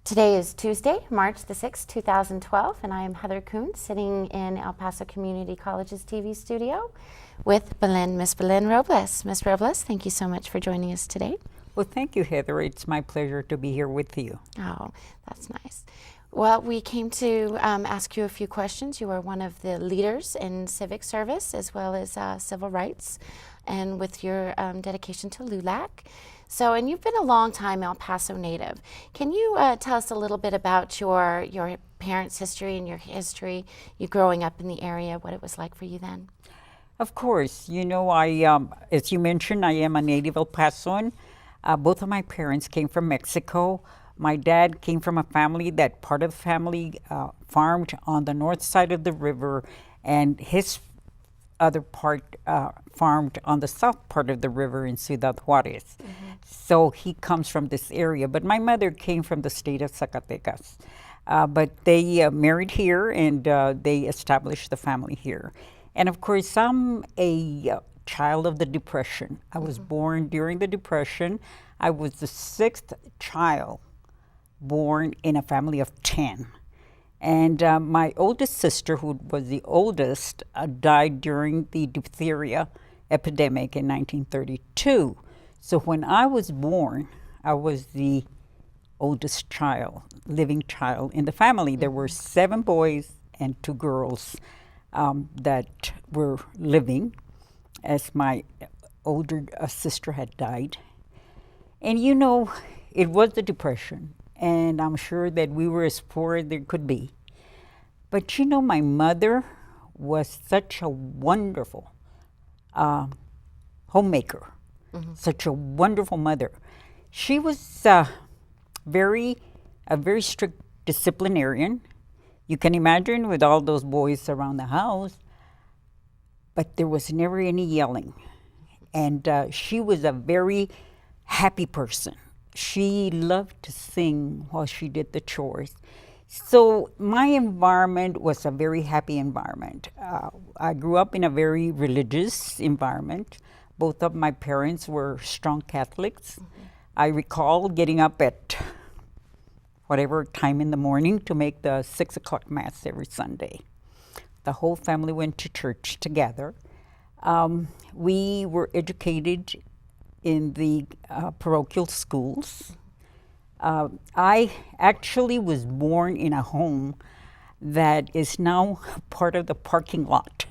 Today is Tuesday, March the 6th, 2012, and I am Heather Kuhn, sitting in El Paso Community College's TV studio with Miss Belen Robles. Miss Robles, thank you so much for joining us today. Well, thank you, Heather. It's my pleasure to be here with you. Oh, that's nice. Well, we came to ask you a few questions. You are one of the leaders in civic service as well as civil rights, and with your dedication to LULAC. So, and you've been a long time El Paso native. Can you tell us a little bit about your parents' history and your history, you growing up in the area, what it was like for you then? Of course. You know, as you mentioned, I am a native El Pasoan. Both of my parents came from Mexico. My dad came from a family that part of the family farmed on the north side of the river, and his other part farmed on the south part of the river in Ciudad Juarez. Mm-hmm. So he comes from this area. But my mother came from the state of Zacatecas. But they married here, and they established the family here. And of course, I'm a child of the Depression. I was born during the Depression. I was the sixth child born in a family of 10. And my oldest sister, who was the oldest, died during the diphtheria epidemic in 1932. So when I was born, I was the oldest child, living child in the family. There were 7 boys and 2 girls that were living, as my older sister had died. And you know, it was the Depression, and I'm sure that we were as poor as there could be. But you know, my mother was such a wonderful homemaker, such a wonderful mother. She was a very strict disciplinarian. You can imagine, with all those boys around the house, but there was never any yelling. And she was a very happy person. She loved to sing while she did the chores. So my environment was a very happy environment. I grew up in a very religious environment. Both of my parents were strong Catholics. I recall getting up at whatever time in the morning to make the 6 o'clock Mass every Sunday. The whole family went to church together. We were educated in the parochial schools. I actually was born in a home that is now part of the parking lot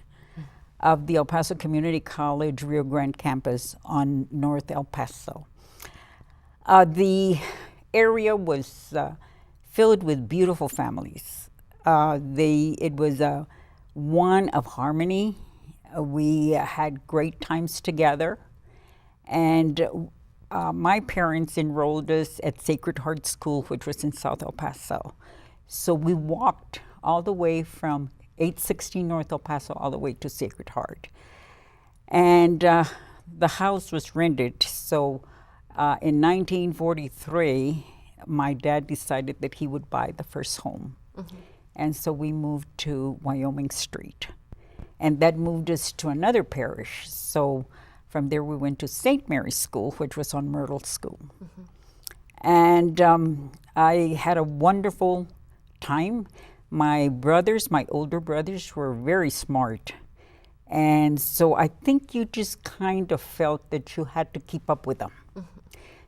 of the El Paso Community College Rio Grande campus on North El Paso. The area was filled with beautiful families. It was one of harmony. We had great times together. And my parents enrolled us at Sacred Heart School, which was in South El Paso. So we walked all the way from 816 North El Paso all the way to Sacred Heart. And the house was rented. So in 1943, my dad decided that he would buy the first home. And so we moved to Wyoming Street. And that moved us to another parish. So from there, we went to St. Mary's School, which was on Myrtle School. And I had a wonderful time. My older brothers, were very smart. And so I think you just kind of felt that you had to keep up with them.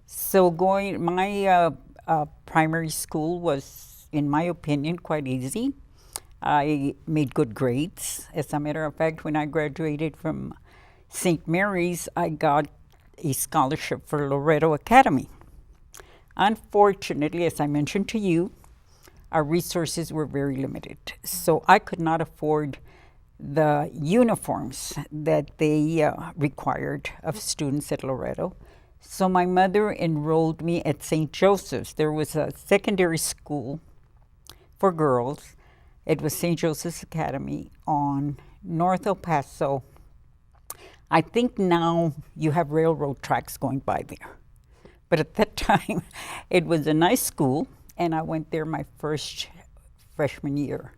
So my primary school was, in my opinion, quite easy. I made good grades. As a matter of fact, when I graduated from St. Mary's, I got a scholarship for Loreto Academy. Unfortunately, as I mentioned to you, our resources were very limited. So I could not afford the uniforms that they required of students at Loreto. So my mother enrolled me at St. Joseph's. There was a secondary school for girls. It was St. Joseph's Academy on North El Paso. I think now you have railroad tracks going by there. But at that time, it was a nice school, and I went there my first freshman year.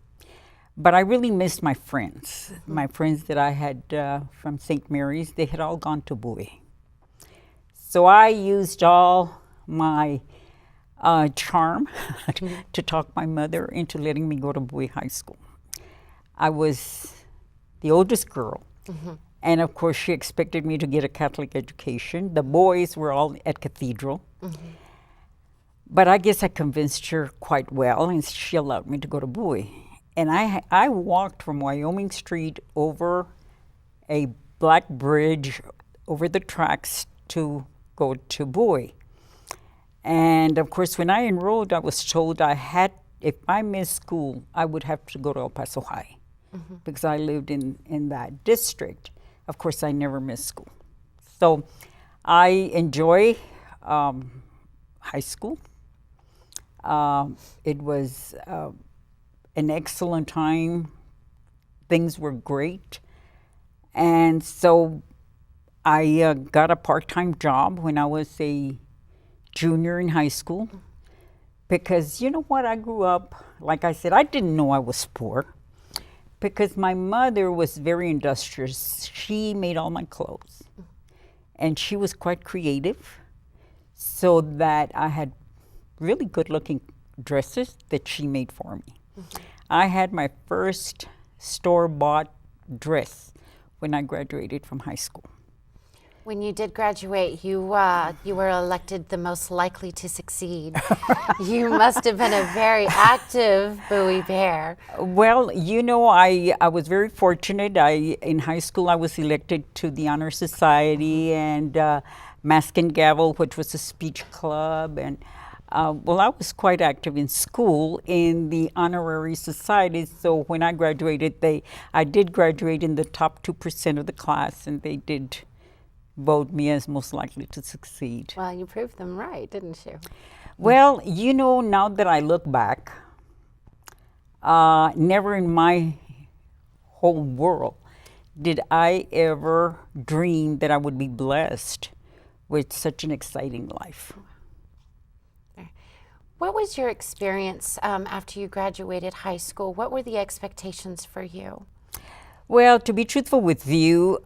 But I really missed my friends. My friends that I had from St. Mary's, they had all gone to Bowie. So I used all my charm to talk my mother into letting me go to Bowie High School. I was the oldest girl, and of course she expected me to get a Catholic education. The boys were all at Cathedral. But I guess I convinced her quite well, and she allowed me to go to Bowie. And I walked from Wyoming Street over a black bridge over the tracks to go to Bowie. And of course, when I enrolled, I was told if I missed school, I would have to go to El Paso High because I lived in that district. Of course, I never missed school. So I enjoy high school. It was an excellent time. Things were great. And so I got a part-time job when I was a junior in high school. Because you know what, I grew up, like I said, I didn't know I was poor. Because my mother was very industrious. She made all my clothes. And she was quite creative, so that I had really good-looking dresses that she made for me. I had my first store-bought dress when I graduated from high school. When you did graduate, you were elected the most likely to succeed. You must have been a very active Bowie Bear. Well, you know, I was very fortunate. In high school, I was elected to the Honor Society and Mask and Gavel, which was a speech club. And well, I was quite active in school in the honorary societies. So when I graduated, I did graduate in the top 2% of the class, and they did vote me as most likely to succeed. Well, you proved them right, didn't you? Well, you know, now that I look back, never in my whole world did I ever dream that I would be blessed with such an exciting life. What was your experience after you graduated high school? What were the expectations for you? Well, to be truthful with you,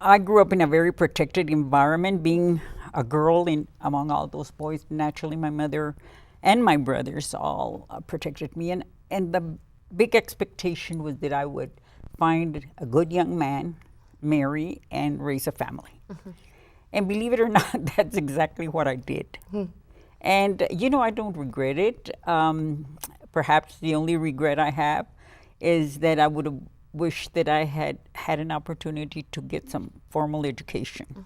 I grew up in a very protected environment, being a girl among all those boys. Naturally, my mother and my brothers all protected me. And the big expectation was that I would find a good young man, marry, and raise a family. And believe it or not, that's exactly what I did. And, you know, I don't regret it. Perhaps the only regret I have is that I would have wished that I had had an opportunity to get some formal education.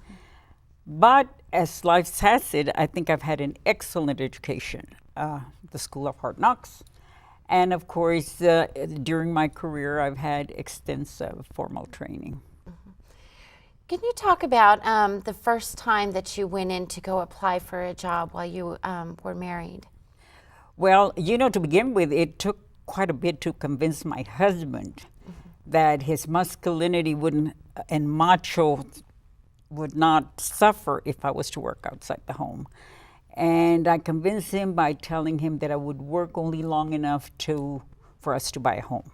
But as life has it, I think I've had an excellent education. The School of Hard Knocks. And of course, during my career, I've had extensive formal training. Can you talk about the first time that you went in to go apply for a job while you were married? Well, you know, to begin with, it took quite a bit to convince my husband that his masculinity and macho would not suffer if I was to work outside the home. And I convinced him by telling him that I would work only long enough for us to buy a home.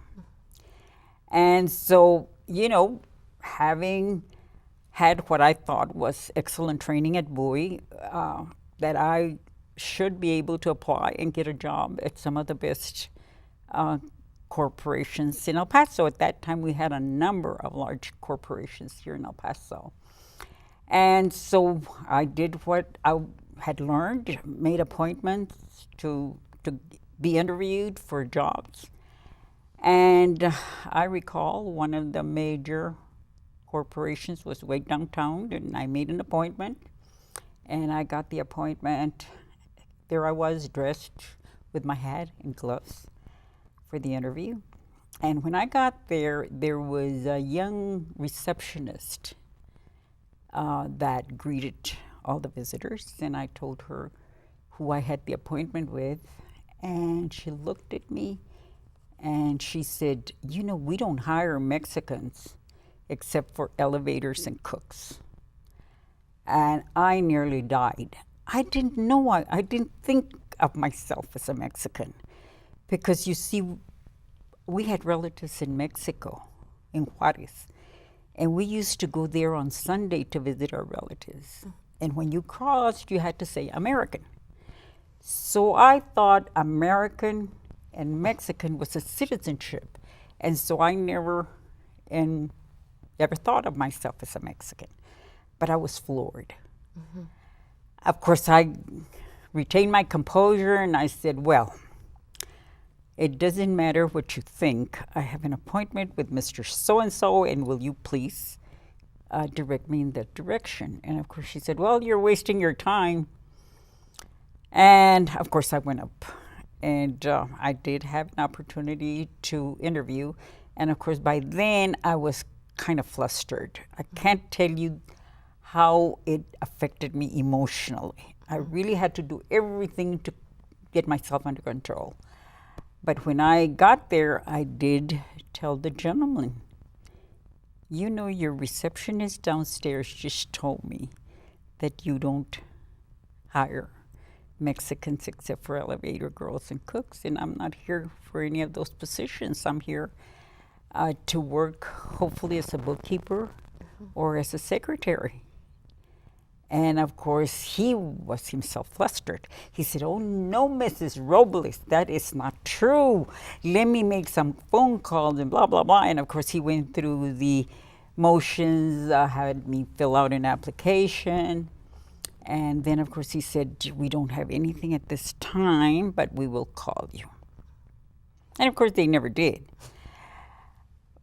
And so, you know, having had what I thought was excellent training at Bowie, that I should be able to apply and get a job at some of the best corporations in El Paso. At that time, we had a number of large corporations here in El Paso. And so I did what I had learned, made appointments to be interviewed for jobs. And I recall one of the major corporations was way downtown, and I made an appointment, and I got the appointment. There I was, dressed with my hat and gloves for the interview. And when I got there, there was a young receptionist that greeted all the visitors, and I told her who I had the appointment with, and she looked at me and she said, "You know, we don't hire Mexicans except for elevators and cooks." And I nearly died. I didn't know, I didn't think of myself as a Mexican, because you see, we had relatives in Mexico, in Juarez, and we used to go there on Sunday to visit our relatives. And when you crossed, you had to say American. So I thought American and Mexican was a citizenship. And so I never thought of myself as a Mexican. But I was floored. Of course, I retained my composure and I said, well, it doesn't matter what you think. I have an appointment with Mr. So-and-so, and will you please direct me in that direction? And of course, she said, well, you're wasting your time. And of course, I went up. And I did have an opportunity to interview. And of course, by then, I was kind of flustered. I can't tell you how it affected me emotionally. I really had to do everything to get myself under control. But when I got there, I did tell the gentleman, you know, your receptionist downstairs just told me that you don't hire Mexicans except for elevator girls and cooks, and I'm not here for any of those positions. I'm here to work hopefully as a bookkeeper or as a secretary. And of course, he was himself flustered. He said, oh no, Mrs. Robles, that is not true. Let me make some phone calls and blah, blah, blah. And of course, he went through the motions, had me fill out an application. And then, of course, he said, we don't have anything at this time, but we will call you. And of course, they never did.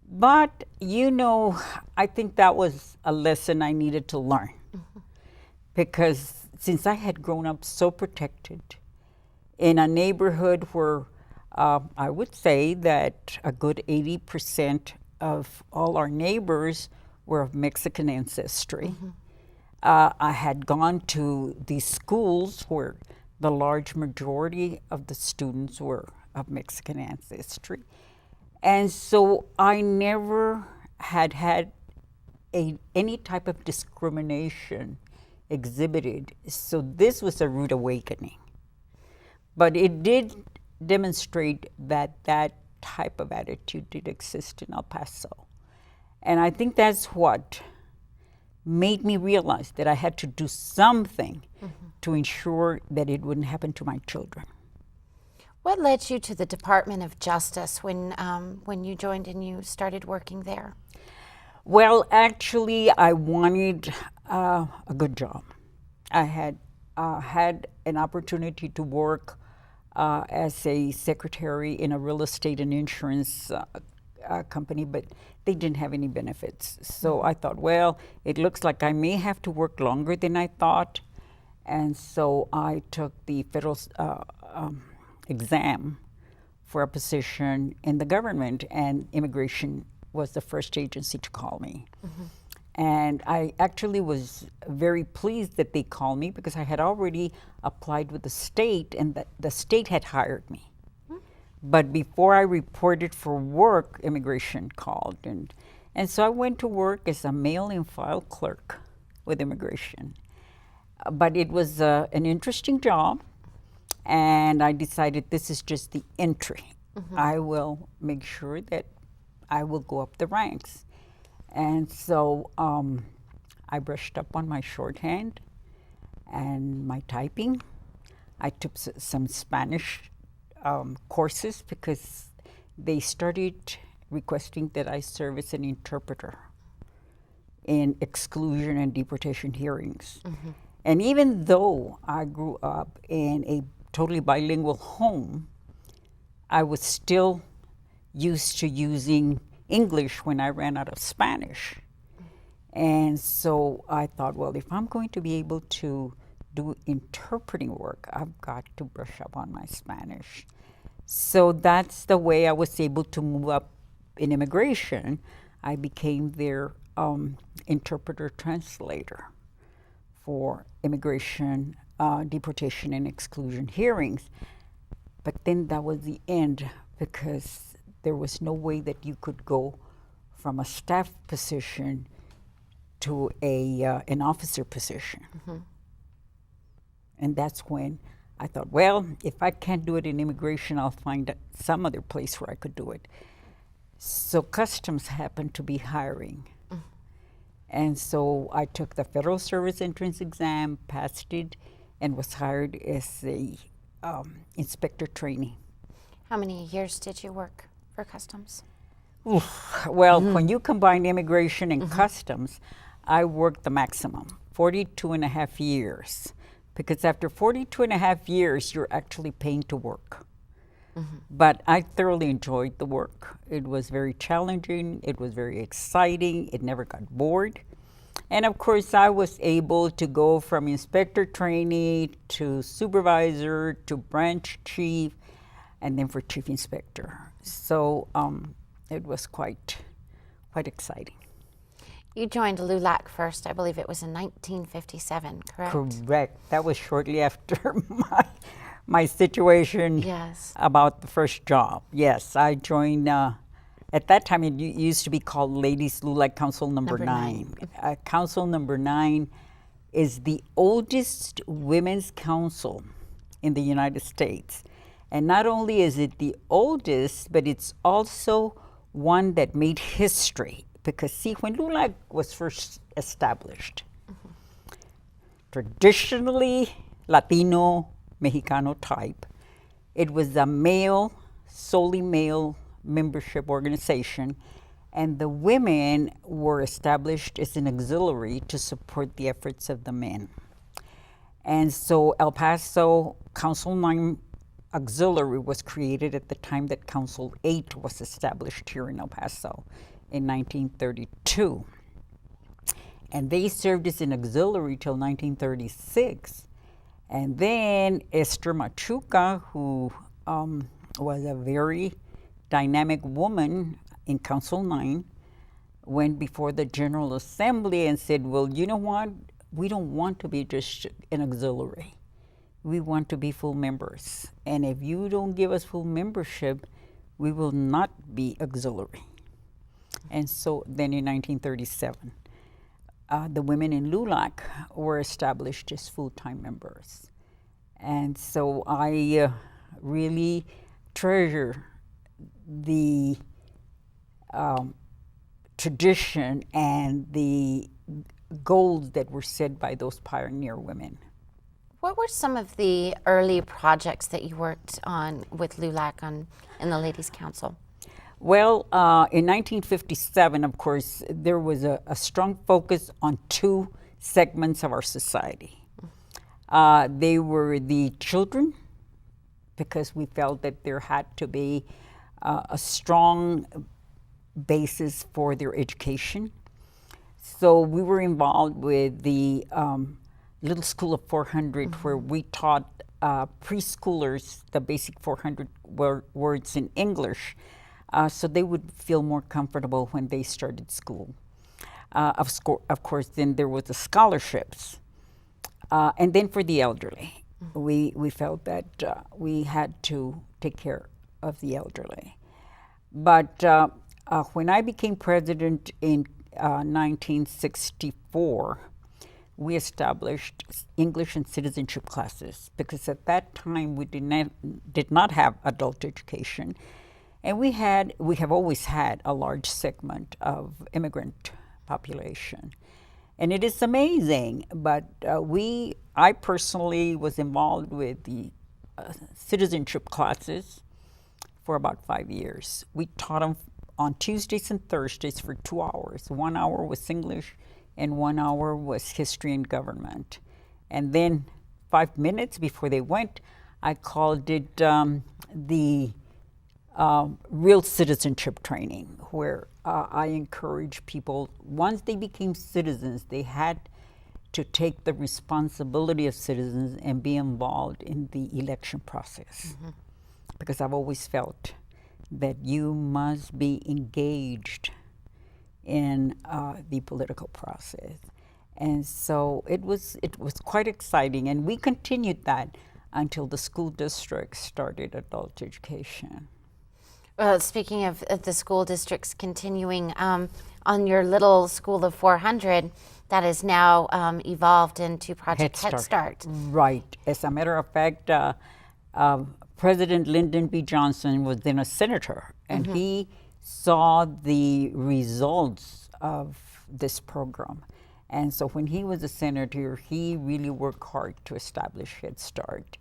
But, you know, I think that was a lesson I needed to learn. Because since I had grown up so protected in a neighborhood where I would say that a good 80% of all our neighbors were of Mexican ancestry, I had gone to these schools where the large majority of the students were of Mexican ancestry. And so I never had any type of discrimination exhibited. So this was a rude awakening. But it did demonstrate that that type of attitude did exist in El Paso. And I think that's what made me realize that I had to do something to ensure that it wouldn't happen to my children. What led you to the Department of Justice when you joined and you started working there? Well, actually, I wanted a good job. I had had an opportunity to work as a secretary in a real estate and insurance company, but they didn't have any benefits. So I thought, well, it looks like I may have to work longer than I thought. And so I took the federal exam for a position in the government, and immigration was the first agency to call me. And I actually was very pleased that they called me because I had already applied with the state, and the state had hired me. But before I reported for work, immigration called. And so I went to work as a mail-in file clerk with immigration. But it was an interesting job, and I decided this is just the entry. I will make sure that I will go up the ranks. And so I brushed up on my shorthand and my typing. I took some Spanish courses because they started requesting that I serve as an interpreter in exclusion and deportation hearings. And even though I grew up in a totally bilingual home, I was still used to using English when I ran out of Spanish. And so I thought, well, if I'm going to be able to do interpreting work, I've got to brush up on my Spanish. So that's the way I was able to move up in immigration. I became their interpreter translator for immigration, deportation, and exclusion hearings. But then that was the end, because there was no way that you could go from a staff position to an officer position. And that's when I thought, well, if I can't do it in immigration, I'll find some other place where I could do it. So Customs happened to be hiring. And so I took the Federal Service Entrance Exam, passed it, and was hired as a inspector trainee. How many years did you work for Customs? Oof. Well, when you combine immigration and customs, I worked the maximum, 42 and a half years. Because after 42 and a half years, you're actually paying to work. But I thoroughly enjoyed the work. It was very challenging. It was very exciting. It never got bored. And of course, I was able to go from inspector trainee to supervisor to branch chief, and then for chief inspector. So it was quite exciting. You joined LULAC first, I believe it was in 1957, correct? Correct. That was shortly after my situation Yes. about the first job. Yes, I joined. At that time, it used to be called Ladies LULAC Council Number 9. Council Number 9 is the oldest women's council in the United States. And not only is it the oldest, but it's also one that made history. Because see, when LULAC was first established, traditionally Latino, Mexicano type, it was a male, solely male membership organization, and the women were established as an auxiliary to support the efforts of the men. And so El Paso Council 9 Auxiliary was created at the time that Council 8 was established here in El Paso in 1932. And they served as an auxiliary till 1936. And then Esther Machuca, who was a very dynamic woman in Council 9, went before the General Assembly and said, well, you know what? We don't want to be just an auxiliary. We want to be full members. And if you don't give us full membership, we will not be auxiliary. And so then in 1937, the women in LULAC were established as full-time members. And so I really treasure the tradition and the goals that were set by those pioneer women. What were some of the early projects that you worked on with LULAC in the Ladies' Council? Well, in 1957, of course, there was a strong focus on two segments of our society. They were the children, because we felt that there had to be a strong basis for their education. So we were involved with the Little School of 400, where we taught preschoolers the basic 400 words in English, so they would feel more comfortable when they started school. Of course, then there was the scholarships. And then for the elderly, we felt that we had to take care of the elderly. But when I became president in 1964, we established English and citizenship classes, because at that time we did not have adult education. And we have always had a large segment of immigrant population. And it is amazing, but I personally was involved with the citizenship classes for about 5 years. We taught them on Tuesdays and Thursdays for 2 hours. 1 hour was English and 1 hour was history and government. And then 5 minutes before they went, I called it the real citizenship training, where I encourage people, once they became citizens, they had to take the responsibility of citizens and be involved in the election process. Because I've always felt that you must be engaged in the political process. And so it was quite exciting, and we continued that until the school district started adult education. Speaking of the school districts continuing, on your little school of 400, that is now evolved into Project Head Start. Right. As a matter of fact, President Lyndon B. Johnson was then a senator, and he saw the results of this program. And so when he was a senator, he really worked hard to establish Head Start.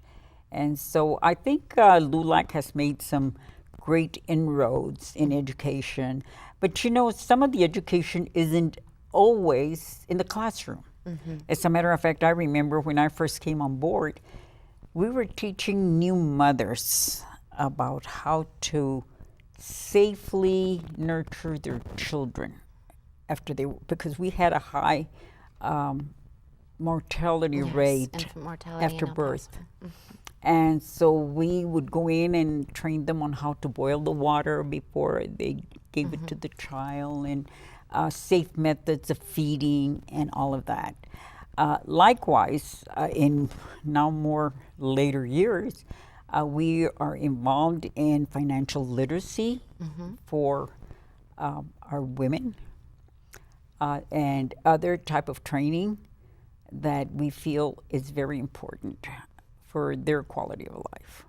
And so I think LULAC has made some great inroads in education. But you know, some of the education isn't always in the classroom. As a matter of fact, I remember when I first came on board, we were teaching new mothers about how to safely nurture their children after because we had a high mortality Yes, rate infant mortality after in El birth. Paso. And so we would go in and train them on how to boil the water before they gave it to the child, and safe methods of feeding and all of that. Likewise, in now more later years, we are involved in financial literacy for our women and other type of training that we feel is very important for their quality of life.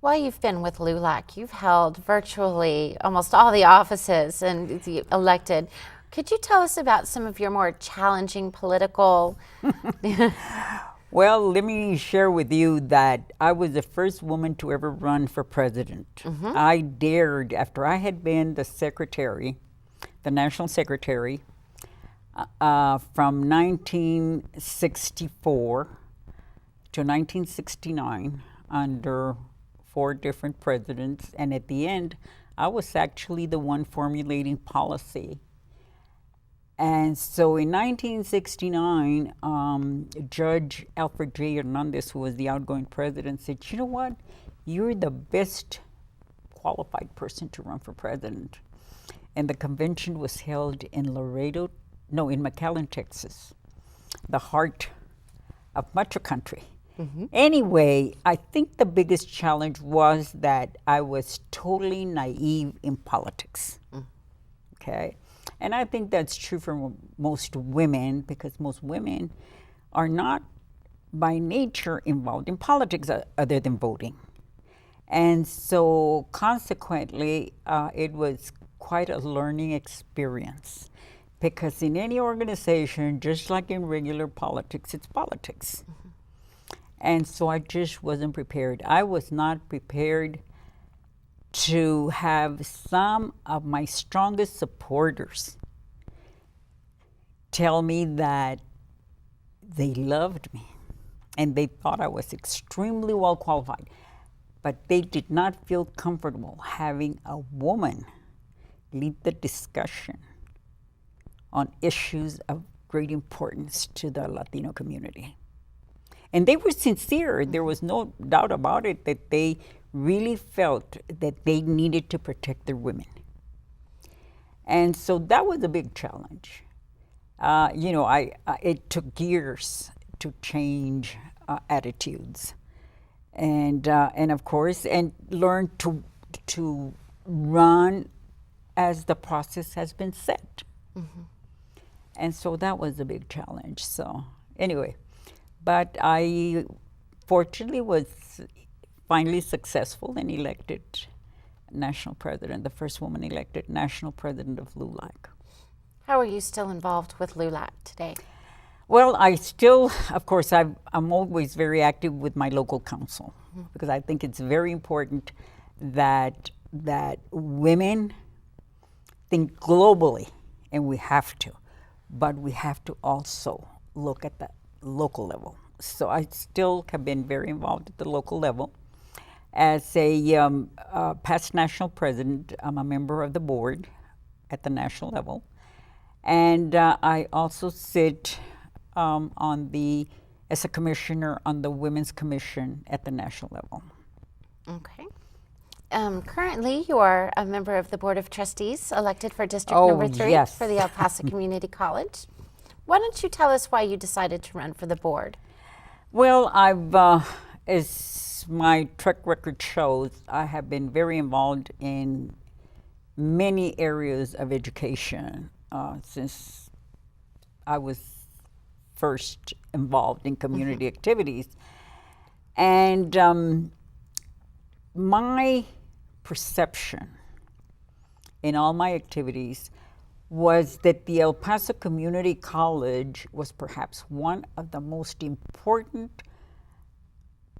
While you've been with LULAC, you've held virtually almost all the offices and elected. Could you tell us about some of your more challenging political? Well, let me share with you that I was the first woman to ever run for president. I dared, after I had been the secretary, the national secretary, from 1964 to 1969 under 4 different presidents. And at the end, I was actually the one formulating policy. And so in 1969, Judge Alfred J. Hernandez, who was the outgoing president, said, you know what? You're the best qualified person to run for president. And the convention was held in McAllen, Texas, the heart of Metro Country. Anyway, I think the biggest challenge was that I was totally naive in politics. Okay? And I think that's true for most women, because most women are not by nature involved in politics other than voting. And so consequently, it was quite a learning experience, because in any organization, just like in regular politics, it's politics. And so I just wasn't prepared. I was not prepared to have some of my strongest supporters tell me that they loved me and they thought I was extremely well qualified, but they did not feel comfortable having a woman lead the discussion on issues of great importance to the Latino community. And they were sincere. There was no doubt about it that they really felt that they needed to protect their women. And so that was a big challenge. It took years to change attitudes, and of course, and learn to run as the process has been set. And so that was a big challenge. So anyway, but I fortunately was finally successful and elected national president, the first woman elected national president of LULAC. How are you still involved with LULAC today? Well, I still, of course, I'm always very active with my local council, because I think it's very important that women think globally, and we have to, but we have to also look at the local level. So I still have been very involved at the local level. As a past national president, I'm a member of the board at the national level. And I also sit as a commissioner on the Women's Commission at the national level. Okay. Currently, you are a member of the Board of Trustees, elected for District Number 3 yes. for the El Paso Community College. Why don't you tell us why you decided to run for the board? Well, as my track record shows, I have been very involved in many areas of education since I was first involved in community activities. And my perception in all my activities was that the El Paso Community College was perhaps one of the most important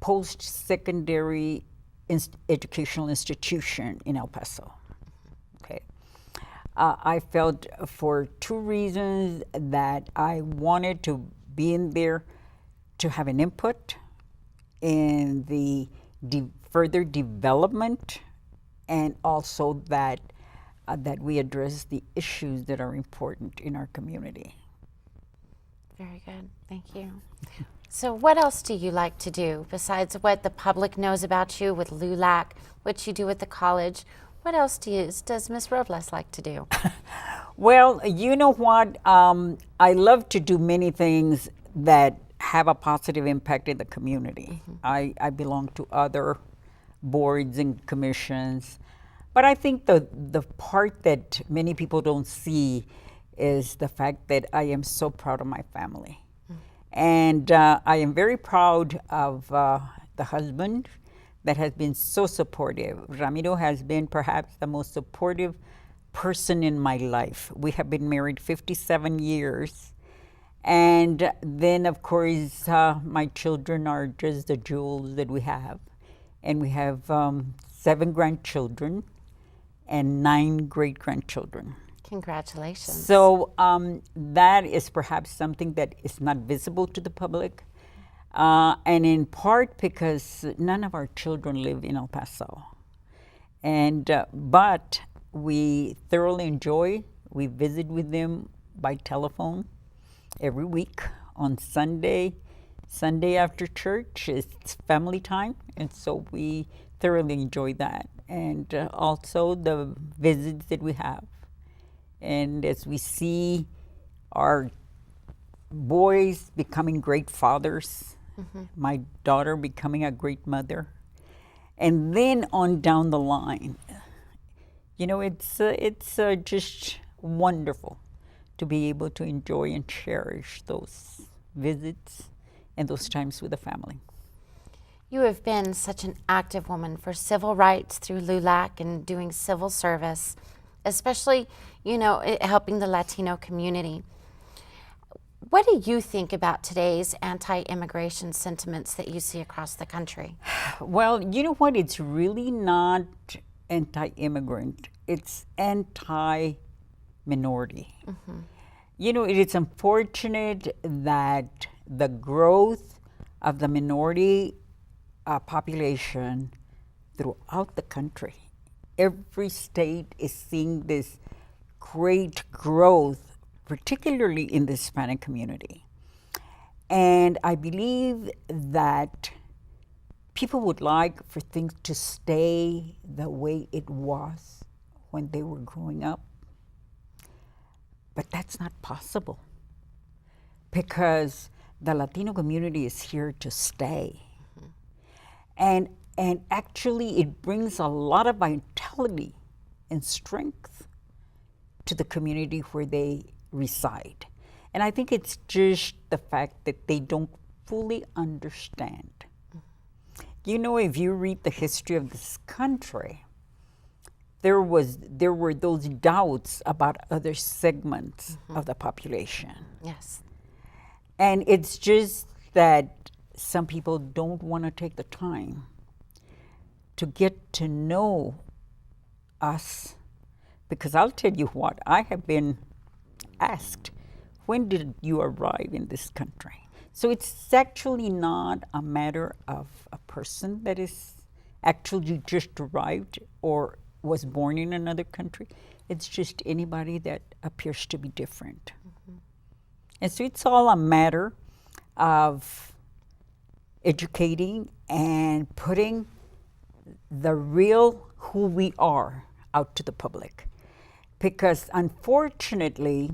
post-secondary educational institution in El Paso. Okay. I felt for two reasons that I wanted to be in there to have an input in the further development, and also that that we address the issues that are important in our community. Very good. Thank you. So what else do you like to do besides what the public knows about you with LULAC, what you do at the college? What else does Ms. Robles like to do? Well, you know what? I love to do many things that have a positive impact in the community. I belong to other boards and commissions, but I think the part that many people don't see is the fact that I am so proud of my family. And I am very proud of the husband that has been so supportive. Ramiro has been perhaps the most supportive person in my life. We have been married 57 years. And then, of course, my children are just the jewels that we have. And we have 7 grandchildren and 9 great-grandchildren. Congratulations. So that is perhaps something that is not visible to the public. And in part because none of our children live in El Paso. And, but we thoroughly enjoy, we visit with them by telephone every week on Sunday. Sunday after church, it's family time, and so we thoroughly enjoy that. And also the visits that we have. And as we see our boys becoming great fathers, my daughter becoming a great mother, and then on down the line, you know, it's just wonderful to be able to enjoy and cherish those visits and those times with the family. You have been such an active woman for civil rights through LULAC and doing civil service, especially, you know, helping the Latino community. What do you think about today's anti-immigration sentiments that you see across the country? Well, you know what? It's really not anti-immigrant. It's anti-minority. You know, it is unfortunate that the growth of the minority population throughout the country, every state is seeing this great growth, particularly in the Hispanic community. And I believe that people would like for things to stay the way it was when they were growing up. But that's not possible, because the Latino community is here to stay. And actually it brings a lot of vitality and strength to the community where they reside. And I think it's just the fact that they don't fully understand. You know, if you read the history of this country, there were those doubts about other segments of the population. Yes. And it's just that some people don't want to take the time to get to know us. Because I'll tell you what, I have been asked, when did you arrive in this country? So it's actually not a matter of a person that is actually just arrived or was born in another country. It's just anybody that appears to be different. And so it's all a matter of educating and putting the real who we are out to the public. Because unfortunately,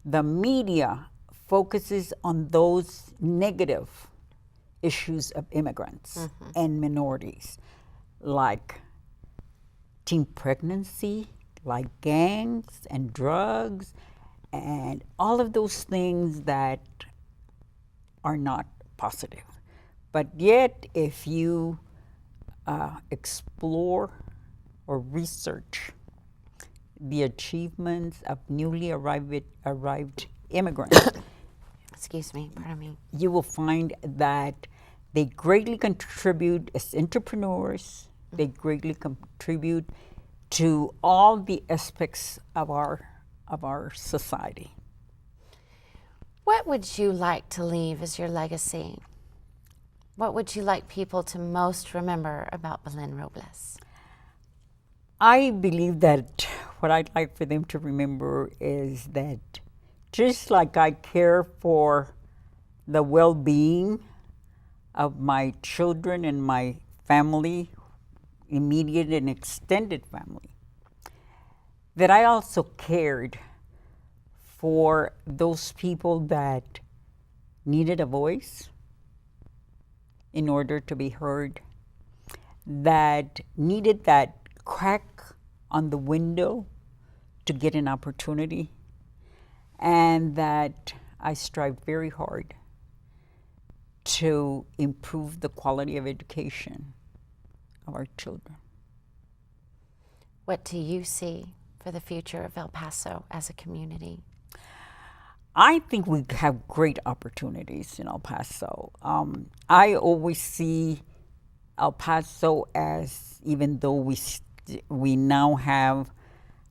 the media focuses on those negative issues of immigrants and minorities, like teen pregnancy, like gangs and drugs, and all of those things that are not positive. But yet, if you explore or research the achievements of newly arrived immigrants, Excuse me, pardon me. you will find that They greatly contribute as entrepreneurs. They greatly contribute to all the aspects of our society. What would you like to leave as your legacy? What would you like people to most remember about Belen Robles? I believe that what I'd like for them to remember is that just like I care for the well-being of my children and my family, immediate and extended family, that I also cared for those people that needed a voice in order to be heard, that needed that crack on the window to get an opportunity, and that I strive very hard to improve the quality of education of our children. What do you see for the future of El Paso as a community? I think we have great opportunities in El Paso. I always see El Paso as, even though we now have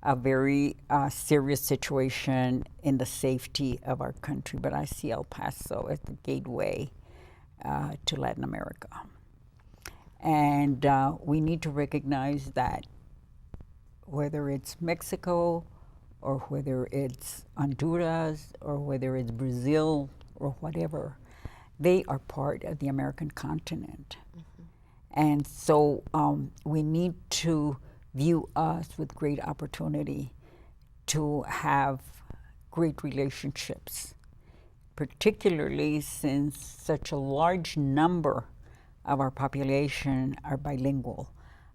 a very serious situation in the safety of our country, but I see El Paso as the gateway to Latin America. And we need to recognize that whether it's Mexico or whether it's Honduras or whether it's Brazil or whatever, they are part of the American continent. And so we need to view us with great opportunity to have great relationships, particularly since such a large number of our population are bilingual.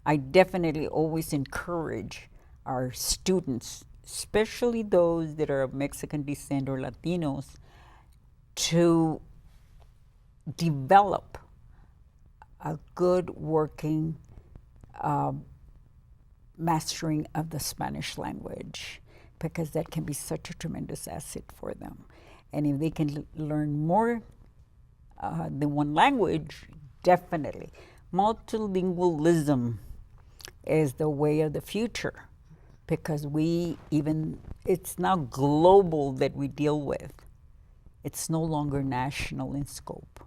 I definitely always encourage our students, especially those that are of Mexican descent or Latinos, to develop a good working mastering of the Spanish language, because that can be such a tremendous asset for them. And if they can learn more than one language, definitely. Multilingualism is the way of the future, because it's now global that we deal with. It's no longer national in scope.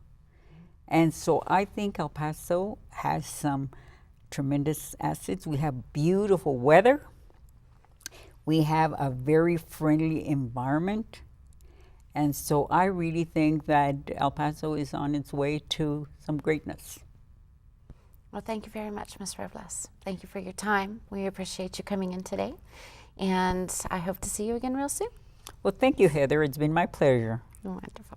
And so I think El Paso has some tremendous assets. We have beautiful weather. We have a very friendly environment. And so I really think that El Paso is on its way to some greatness. Well, thank you very much, Ms. Robles. Thank you for your time. We appreciate you coming in today. And I hope to see you again real soon. Well, thank you, Heather. It's been my pleasure. Wonderful.